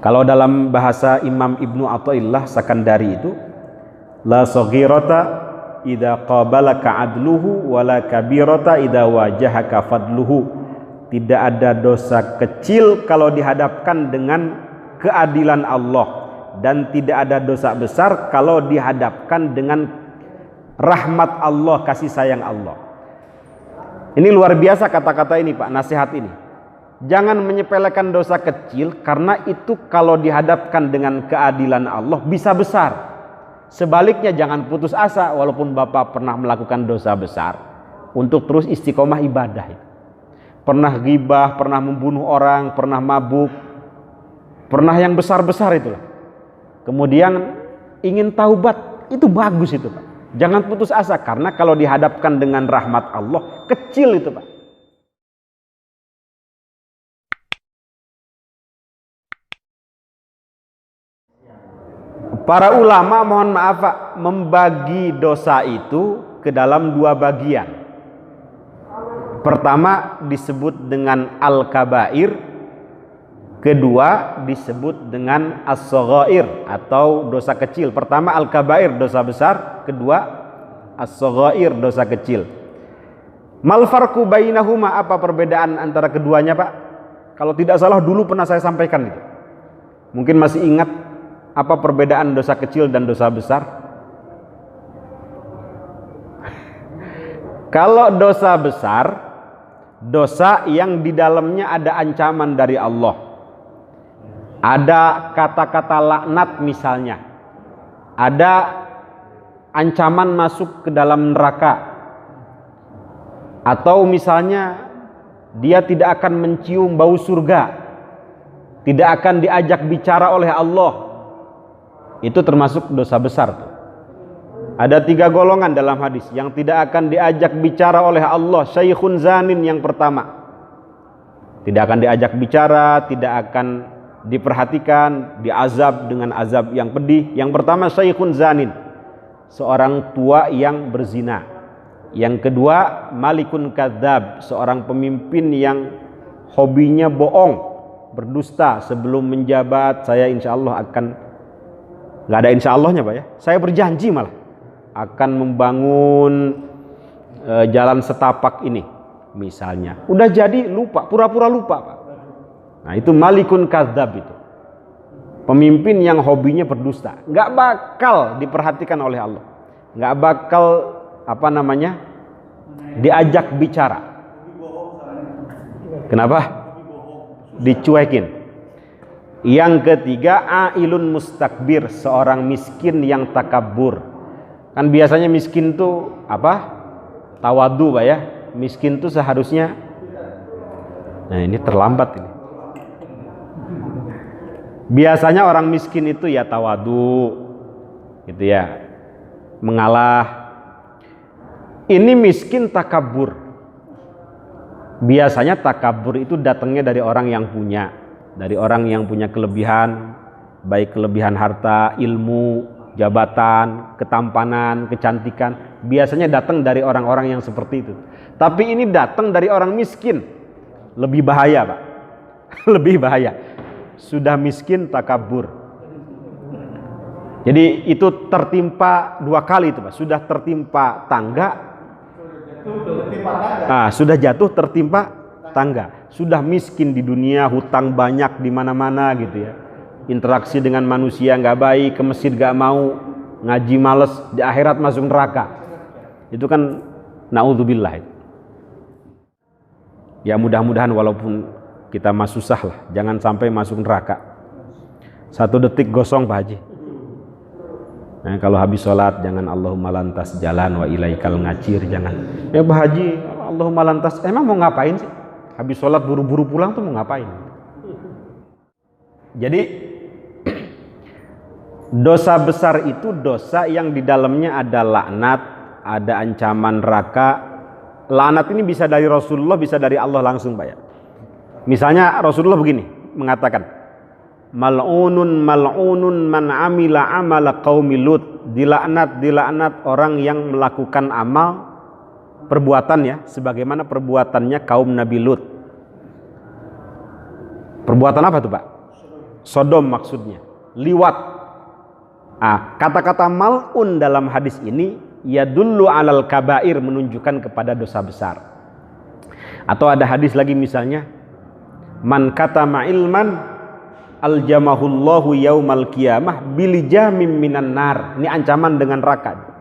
Kalau dalam bahasa Imam Ibnu Athaillah Sakandari itu, la saghirata idza qabalaka adluhu wala kabirata idza wajahaka fadluhu. Tidak ada dosa kecil kalau dihadapkan dengan keadilan Allah, dan tidak ada dosa besar kalau dihadapkan dengan rahmat Allah, kasih sayang Allah. Ini luar biasa kata-kata ini Pak, nasihat ini. Jangan menyepelekan dosa kecil, karena itu kalau dihadapkan dengan keadilan Allah bisa besar. Sebaliknya jangan putus asa walaupun Bapak pernah melakukan dosa besar, untuk terus istiqomah ibadah. Pernah ghibah, pernah membunuh orang, pernah mabuk, pernah yang besar-besar itulah. Kemudian ingin taubat, itu bagus itu Pak. Jangan putus asa, karena kalau dihadapkan dengan rahmat Allah, kecil itu Pak. Para ulama mohon maaf Pak, membagi dosa itu ke dalam dua bagian. Pertama disebut dengan al-kabair, kedua disebut dengan as-saghair atau dosa kecil. Pertama al-kabair, dosa besar, kedua as-saghair, dosa kecil. Mal farqu bainahuma, apa perbedaan antara keduanya Pak? Kalau tidak salah dulu pernah saya sampaikan itu. Mungkin masih ingat apa perbedaan dosa kecil dan dosa besar? Kalau dosa besar, dosa yang di dalamnya ada ancaman dari Allah, ada kata-kata laknat misalnya, ada ancaman masuk ke dalam neraka, atau misalnya dia tidak akan mencium bau surga, tidak akan diajak bicara oleh Allah. Itu termasuk dosa besar tuh. Ada 3 golongan dalam hadis yang tidak akan diajak bicara oleh Allah. Syaikhun zanin yang pertama, tidak akan diajak bicara, tidak akan diperhatikan, diazab dengan azab yang pedih. Yang pertama syaikhun zanin, seorang tua yang berzina. Yang kedua malikun kadzab, seorang pemimpin yang hobinya bohong, berdusta. Sebelum menjabat, saya insya Allah akan, nggak ada insya Allahnya Pak ya, saya berjanji malah akan membangun jalan setapak ini misalnya. Udah jadi lupa, pura-pura lupa Pak. Nah itu malikun kadzab, itu pemimpin yang hobinya berdusta, nggak bakal diperhatikan oleh Allah, nggak bakal diajak bicara. Kenapa? Dicuekin. Yang ketiga ailun mustakbir, seorang miskin yang takabur. Kan biasanya miskin tuh tawadu Pak ya. Miskin tuh seharusnya, nah ini terlambat ini. Biasanya orang miskin itu ya tawadu gitu ya, mengalah. Ini miskin takabur. Biasanya takabur itu datangnya dari orang yang punya, dari orang yang punya kelebihan, baik kelebihan harta, ilmu, jabatan, ketampanan, kecantikan. Biasanya datang dari orang-orang yang seperti itu. Tapi ini datang dari orang miskin, lebih bahaya Pak. Lebih bahaya. Sudah miskin takabur. Jadi itu tertimpa 2 kali itu Pak. Sudah tertimpa tangga, sudah jatuh tertimpa tangga. Sudah miskin di dunia, hutang banyak di mana-mana gitu ya. Interaksi dengan manusia nggak baik, ke masjid nggak mau, ngaji males, di akhirat masuk neraka. Itu kan naudzubillah. Ya mudah-mudahan walaupun kita mah susah lah, jangan sampai masuk neraka. 1 detik gosong Pak Haji. Nah, kalau habis sholat jangan Allahumma lantas jalan wa ilaikal ngacir, jangan. Ya Pak Haji, Allahumma lantas, emang mau ngapain sih? Habis sholat buru-buru pulang tuh mau ngapain? Jadi dosa besar itu dosa yang di dalamnya ada laknat, ada ancaman neraka. Laknat ini bisa dari Rasulullah, bisa dari Allah langsung Pak ya. Misalnya Rasulullah begini mengatakan, mal'unun mal'unun man amila amala qaumi Lut. Dilaknat orang yang melakukan amal, perbuatan ya, sebagaimana perbuatannya kaum Nabi Lut. Perbuatan apa tuh Pak? Sodom maksudnya, liwat. Kata-kata mal'un dalam hadis ini yadullu alal kabair, menunjukkan kepada dosa besar. Atau ada hadis lagi misalnya, man katama ilman aljamahullahu yaumal qiyamah bilijamim minan nar. Ini ancaman dengan neraka.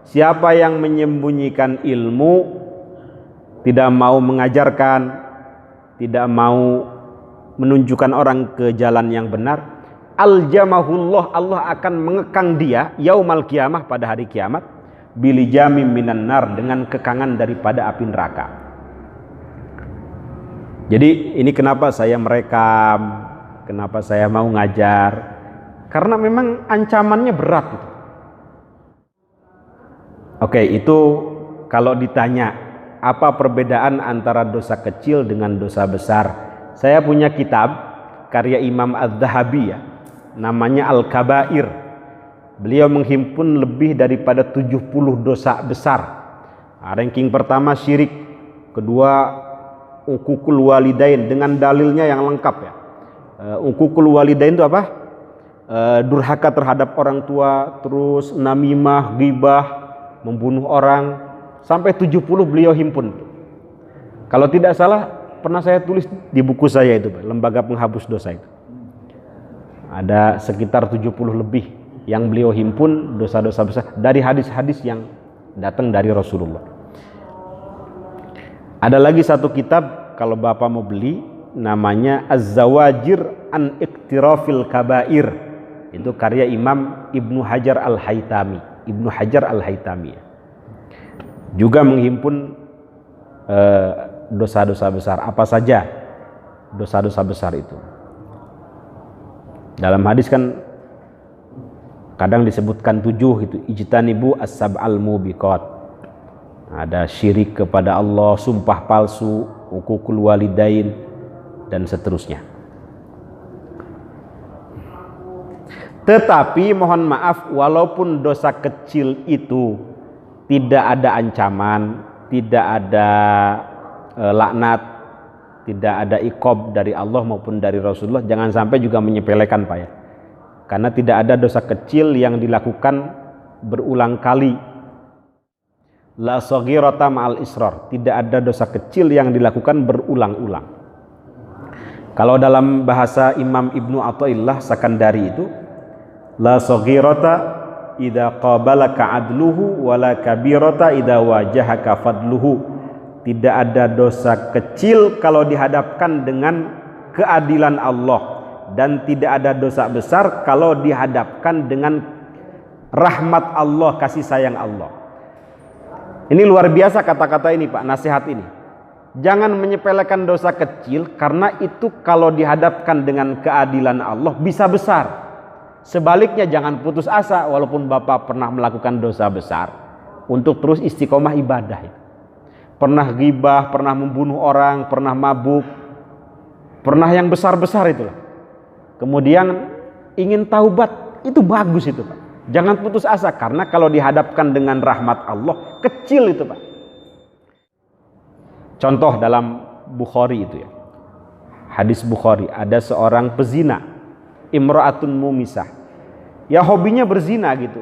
Siapa yang menyembunyikan ilmu, tidak mau mengajarkan, tidak mau menunjukkan orang ke jalan yang benar, aljamahullah, Allah akan mengekang dia yaumal qiyamah, pada hari kiamat, bilijamim minan nar, dengan kekangan daripada api neraka. Jadi ini kenapa saya merekam, kenapa saya mau ngajar, karena memang ancamannya berat gitu. Oke, itu kalau ditanya apa perbedaan antara dosa kecil dengan dosa besar, saya punya kitab karya Imam Az-Zahabi ya, namanya Al-Kabair. Beliau menghimpun lebih daripada 70 dosa besar. Ranking pertama syirik, kedua uququl walidain, dengan dalilnya yang lengkap ya. Uququl walidain itu apa? Durhaka terhadap orang tua, terus namimah, ghibah, membunuh orang, sampai 70 beliau himpun. Kalau tidak salah pernah saya tulis di buku saya itu, Lembaga Penghapus Dosa itu. Ada sekitar 70 lebih yang beliau himpun dosa-dosa besar dari hadis-hadis yang datang dari Rasulullah. Ada lagi satu kitab kalau Bapak mau beli, namanya Az-Zawajir an Iktirafil Kabair. Itu karya Imam Ibnu Hajar Al-Haytami. Ibnu Hajar Al-Haytami juga menghimpun dosa-dosa besar. Apa saja dosa-dosa besar itu? Dalam hadis kan kadang disebutkan 7 itu, ijtanibu as-sab'al mubiqat. Ada syirik kepada Allah, sumpah palsu, uququl walidain, dan seterusnya. Tetapi mohon maaf, walaupun dosa kecil itu tidak ada ancaman, tidak ada laknat, tidak ada iqab dari Allah maupun dari Rasulullah, jangan sampai juga menyepelekan Pak ya. Karena tidak ada dosa kecil yang dilakukan berulang kali. La saghirata ma'al israr, tidak ada dosa kecil yang dilakukan berulang-ulang. Kalau dalam bahasa Imam Ibnu Athaillah Sakandari itu, la saghirata idza qabalaka adluhu wala kabirata idza wajahaka fadluhu. Tidak ada dosa kecil kalau dihadapkan dengan keadilan Allah, dan tidak ada dosa besar kalau dihadapkan dengan rahmat Allah, kasih sayang Allah. Ini luar biasa kata-kata ini Pak, nasihat ini. Jangan menyepelekan dosa kecil, karena itu kalau dihadapkan dengan keadilan Allah bisa besar. Sebaliknya jangan putus asa walaupun Bapak pernah melakukan dosa besar, untuk terus istiqomah ibadah. Pernah ghibah, pernah membunuh orang, pernah mabuk, pernah yang besar-besar itulah. Kemudian ingin taubat, itu bagus itu Pak. Jangan putus asa, karena kalau dihadapkan dengan rahmat Allah, kecil itu Pak. Contoh dalam Bukhari itu ya, hadis Bukhari, ada seorang pezina, imra'atun mumisah, ya hobinya berzina gitu.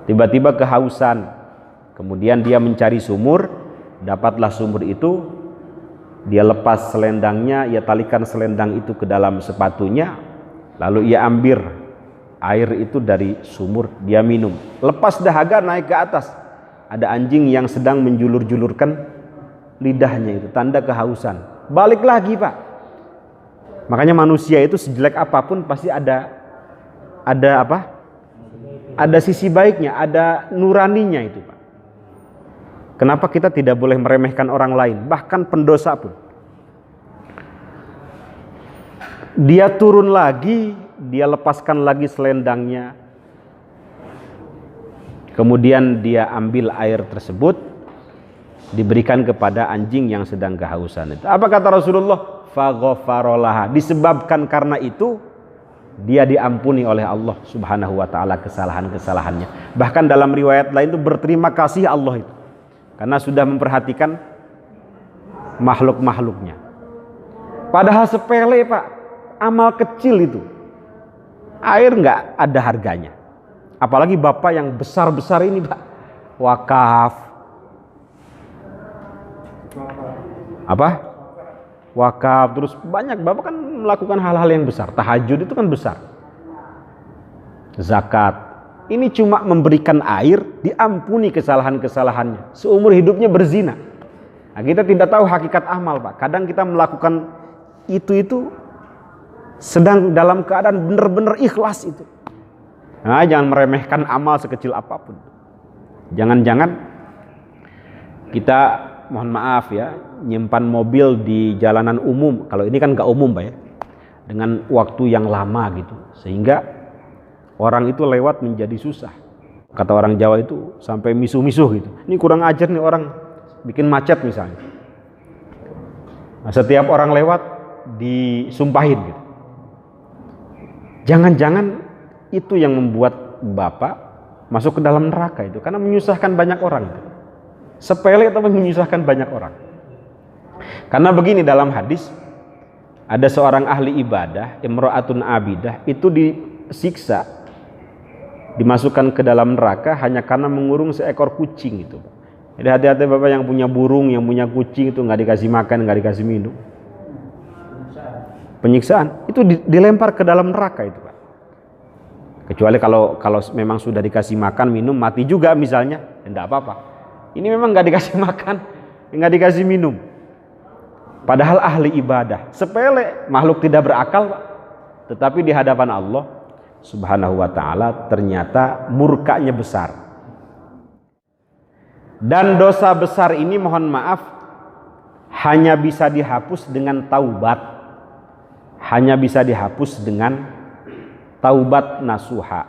Tiba-tiba kehausan, kemudian dia mencari sumur, dapatlah sumur itu, dia lepas selendangnya, ia talikan selendang itu ke dalam sepatunya, lalu ia ambil air itu dari sumur, dia minum. Lepas dahaga naik ke atas, ada anjing yang sedang menjulur-julurkan lidahnya, itu tanda kehausan. Balik lagi Pak. Makanya manusia itu sejelek apapun pasti ada apa? Ada sisi baiknya, ada nuraninya itu Pak. Kenapa kita tidak boleh meremehkan orang lain, bahkan pendosa pun? Dia turun lagi, dia lepaskan lagi selendangnya, kemudian dia ambil air tersebut, diberikan kepada anjing yang sedang kehausan itu. Apa kata Rasulullah? Faghfarolaha. Disebabkan karena itu dia diampuni oleh Allah Subhanahu wa taala kesalahan-kesalahannya. Bahkan dalam riwayat lain itu berterima kasih Allah itu, karena sudah memperhatikan makhluk-makhluknya. Padahal sepele Pak. amal kecil itu, air nggak ada harganya. Apalagi bapak yang besar-besar ini Pak, wakaf, wakaf, terus banyak bapak kan melakukan hal-hal yang besar. Tahajud itu kan besar, zakat. Ini cuma memberikan air, diampuni kesalahan-kesalahannya. Seumur hidupnya berzina. Nah, kita tidak tahu hakikat amal Pak. Kadang kita melakukan itu sedang dalam keadaan benar-benar ikhlas itu. Nah, jangan meremehkan amal sekecil apapun. Jangan-jangan kita, mohon maaf ya, nyimpan mobil di jalanan umum. Kalau ini kan nggak umum Pak ya, dengan waktu yang lama gitu, sehingga orang itu lewat menjadi susah. Kata orang Jawa itu sampai misuh-misuh gitu. Ini kurang ajar nih orang, bikin macet misalnya. Nah, setiap orang lewat disumpahin gitu. Jangan-jangan itu yang membuat bapak masuk ke dalam neraka itu, karena menyusahkan banyak orang itu. Sepele atau menyusahkan banyak orang. Karena begini, dalam hadis ada seorang ahli ibadah, imra'atun abidah, itu disiksa, dimasukkan ke dalam neraka hanya karena mengurung seekor kucing itu. Jadi hati-hati bapak yang punya burung, yang punya kucing itu nggak dikasih makan, nggak dikasih minum. Penyiksaan itu dilempar ke dalam neraka itu Pak. Kecuali kalau memang sudah dikasih makan, minum, mati juga misalnya, tidak apa-apa. Ini memang nggak dikasih makan, nggak dikasih minum. Padahal ahli ibadah, sepele, makhluk tidak berakal Pak. Tetapi di hadapan Allah Subhanahu wa ta'ala ternyata murkanya besar. Dan dosa besar ini, mohon maaf, hanya bisa dihapus dengan taubat. Hanya bisa dihapus dengan taubat nasuha.